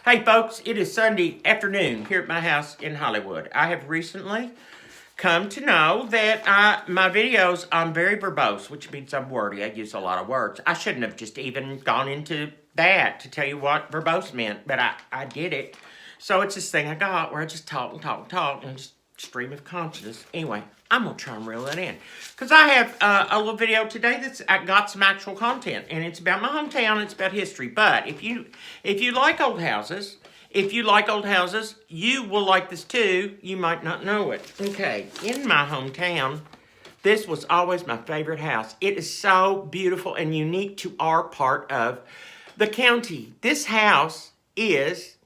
Hey folks, it is Sunday afternoon here at my house in Hollywood. I have recently come to know that my videos, I'm very verbose, which means I'm wordy. I use a lot of words. I shouldn't have just even gone into that to tell you what verbose meant, but I did it. So it's this thing I got where I just talk and talk and talk and just stream of consciousness. Anyway, I'm going to try and reel that in. Because I have a little video today that's got some actual content. And it's about my hometown. It's about history. But if you like old houses, you will like this too. You might not know it. Okay, in my hometown, this was always my favorite house. It is so beautiful and unique to our part of the county. This house is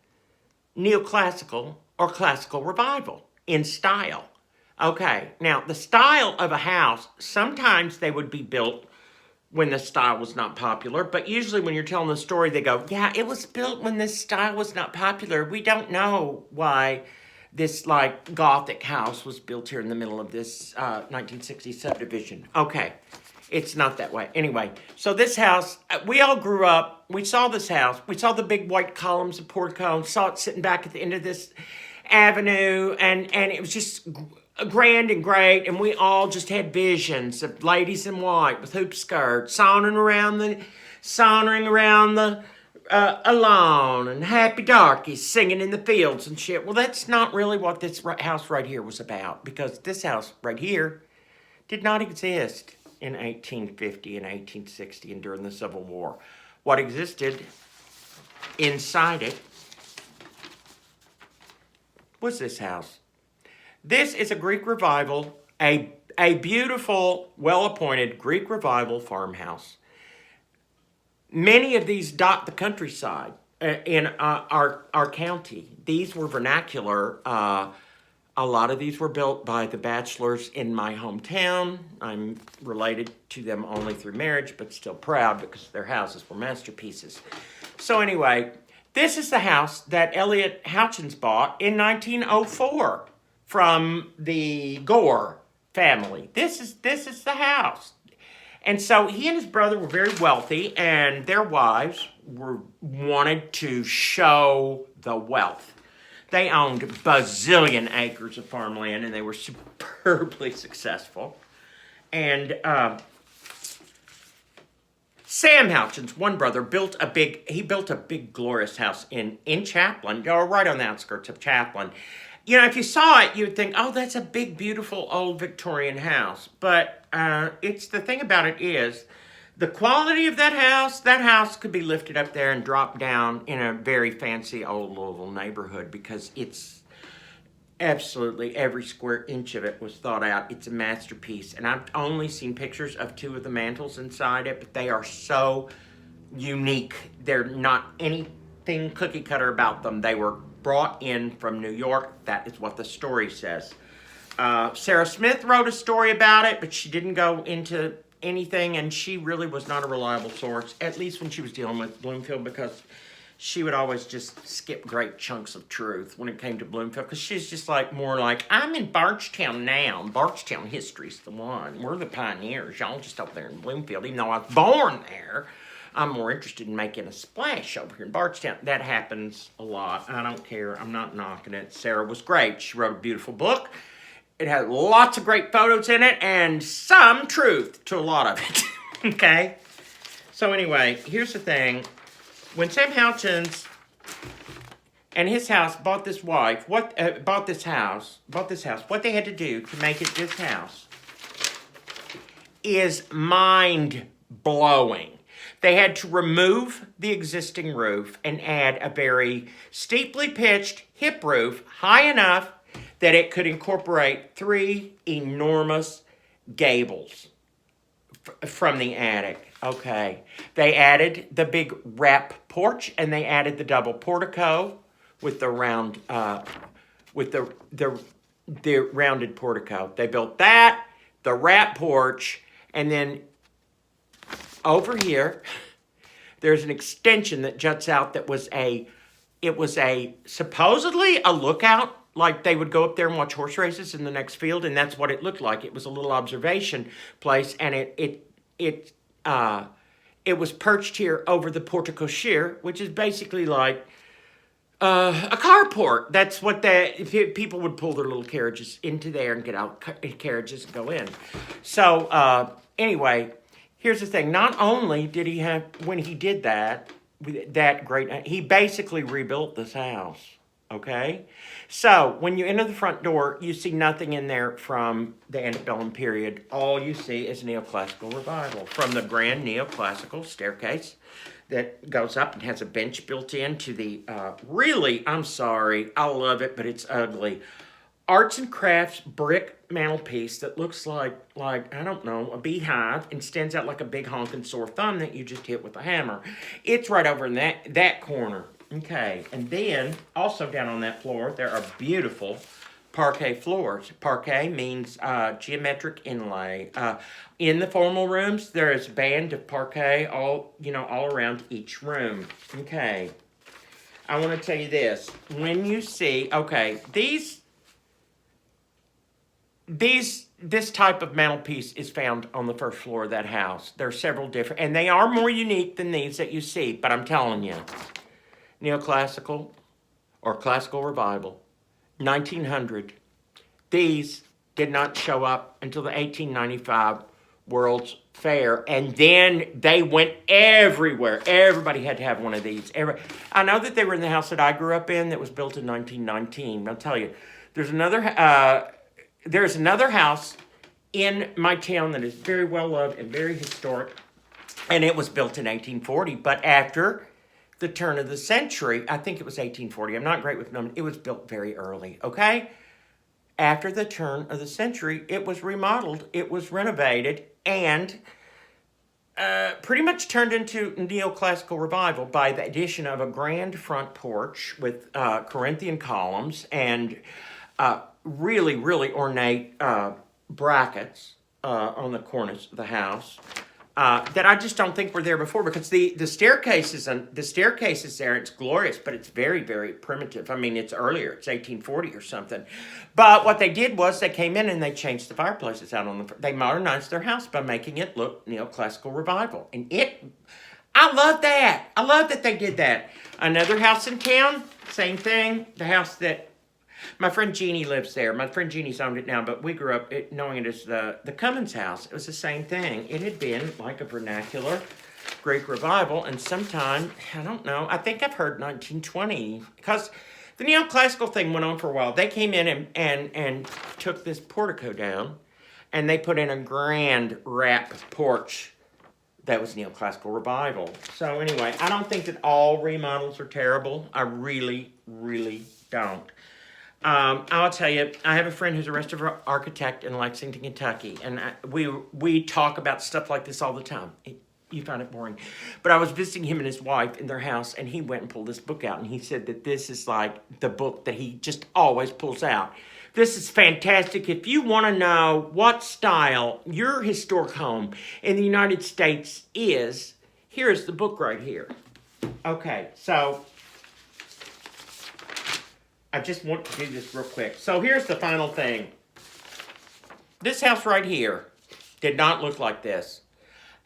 neoclassical or classical revival in style. Okay, now the style of a house, sometimes they would be built when the style was not popular, but usually when you're telling the story, they go, yeah, it was built when this style was not popular. We don't know why this like Gothic house was built here in the middle of this 1960s subdivision. Okay, it's not that way. Anyway, so this house, we all grew up, we saw this house, we saw the big white columns of portico and saw it sitting back at the end of this avenue, and it was just grand and great, and we all just had visions of ladies in white with hoop skirts sauntering around the lawn, and happy darkies singing in the fields and shit. Well, that's not really what this house right here was about, because this house right here did not exist in 1850 and 1860 and during the Civil War. What existed inside it was this house. This is a Greek revival, a beautiful, well-appointed Greek revival farmhouse. Many of these dot the countryside in our county. These were vernacular. A lot of these were built by the bachelors in my hometown. I'm related to them only through marriage, but still proud because their houses were masterpieces. So anyway, this is the house that Elliot Houchins bought in 1904 from the Gore family. This is the house. And so he and his brother were very wealthy, and their wives wanted to show the wealth. They owned bazillion acres of farmland, and they were superbly successful. And Sam Houchins, one brother, built a big glorious house in Chaplin, or right on the outskirts of Chaplin. You know, if you saw it, you would think, oh, that's a big, beautiful, old Victorian house. But it's the thing about it is, the quality of that house could be lifted up there and dropped down in a very fancy old Louisville neighborhood, because it's absolutely every square inch of it was thought out. It's a masterpiece. And I've only seen pictures of two of the mantles inside it, but they are so unique. They're not anything cookie cutter about them. They were brought in from New York. That is what the story says. Sarah Smith wrote a story about it, but she didn't go into anything, and she really was not a reliable source, at least when she was dealing with Bloomfield, because she would always just skip great chunks of truth when it came to Bloomfield, because she's just like more like, I'm in Bardstown now. Bardstown history's the one. We're the pioneers. Y'all just up there in Bloomfield. Even though I was born there, I'm more interested in making a splash over here in Bardstown. That happens a lot. I don't care. I'm not knocking it. Sarah was great. She wrote a beautiful book. It had lots of great photos in it and some truth to a lot of it. Okay? So anyway, here's the thing. When Sam Houchins and his house bought this house, what they had to do to make it this house is mind-blowing. They had to remove the existing roof and add a very steeply pitched hip roof, high enough that it could incorporate three enormous gables from the attic. Okay. They added the big wrap porch, and they added the double portico with the round, with the rounded portico. They built that, the wrap porch, and then over here, there's an extension that juts out that was supposedly a lookout, like they would go up there and watch horse races in the next field, and that's what it looked like. It was a little observation place, and it was perched here over the porte cochere, which is basically like A carport. That's what people would pull their little carriages into there and get out carriages and go in. So anyway, here's the thing. Not only did he have, when he did that, that great, he basically rebuilt this house. Okay? So when you enter the front door, you see nothing in there from the antebellum period. All you see is neoclassical revival from the grand neoclassical staircase that goes up and has a bench built in to the, really, I'm sorry, I love it, but it's ugly. Arts and crafts brick mantelpiece that looks like I don't know, a beehive and stands out like a big honking sore thumb that you just hit with a hammer. It's right over in that corner. Okay, and then also down on that floor, there are beautiful parquet floors. Parquet means geometric inlay. In the formal rooms, there is a band of parquet all around each room. Okay, I want to tell you this. When you see, okay, this type of mantelpiece is found on the first floor of that house. There are several different, and they are more unique than these that you see, but I'm telling you, neoclassical or classical revival, 1900. These did not show up until the 1895 World's Fair, and then they went everywhere. Everybody had to have one of these. I know that they were in the house that I grew up in that was built in 1919. I'll tell you, there's another house in my town that is very well loved and very historic, and it was built in 1840, but after the turn of the century, I think it was 1840. I'm not great with numbers. It was built very early, okay? After the turn of the century, it was remodeled, it was renovated, and pretty much turned into neoclassical revival by the addition of a grand front porch with Corinthian columns and really, really ornate brackets on the cornice of the house. That I just don't think were there before, because the staircase is there. It's glorious, but it's very, very primitive. I mean, it's earlier. It's 1840 or something. But what they did was they came in and they changed the fireplaces out on the. They modernized their house by making it look neoclassical revival, and I love that. I love that they did that. Another house in town, same thing. The house that. My friend Jeannie lives there. My friend Jeannie's owned it now, but we grew up knowing it as the Cummins house. It was the same thing. It had been like a vernacular Greek revival, and sometime, I don't know, I think I've heard 1920, because the neoclassical thing went on for a while. They came in and took this portico down, and they put in a grand wrap porch that was neoclassical revival. So anyway, I don't think that all remodels are terrible. I really, really don't. I'll tell you, I have a friend who's a restaurant architect in Lexington, Kentucky, and we talk about stuff like this all the time. You find it boring. But I was visiting him and his wife in their house, and he went and pulled this book out, and he said that this is like the book that he just always pulls out. This is fantastic. If you want to know what style your historic home in the United States is, here is the book right here. Okay, so I just want to do this real quick. So here's the final thing. This house right here did not look like this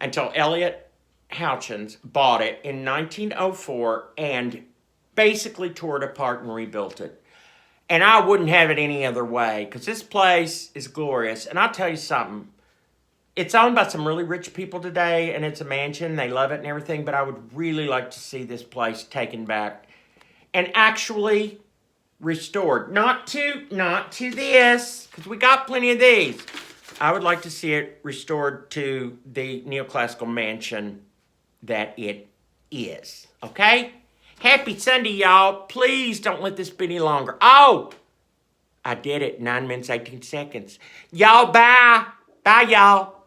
until Elliot Houchins bought it in 1904 and basically tore it apart and rebuilt it. And I wouldn't have it any other way, because this place is glorious. And I'll tell you something. It's owned by some really rich people today, and it's a mansion. They love it and everything, but I would really like to see this place taken back and actually restored. Not to this, because we got plenty of these. I would like to see it restored to the neoclassical mansion that it is. Okay? Happy Sunday, y'all. Please don't let this be any longer. Oh! I did it. 9 minutes, 18 seconds. Y'all, bye. Bye, y'all.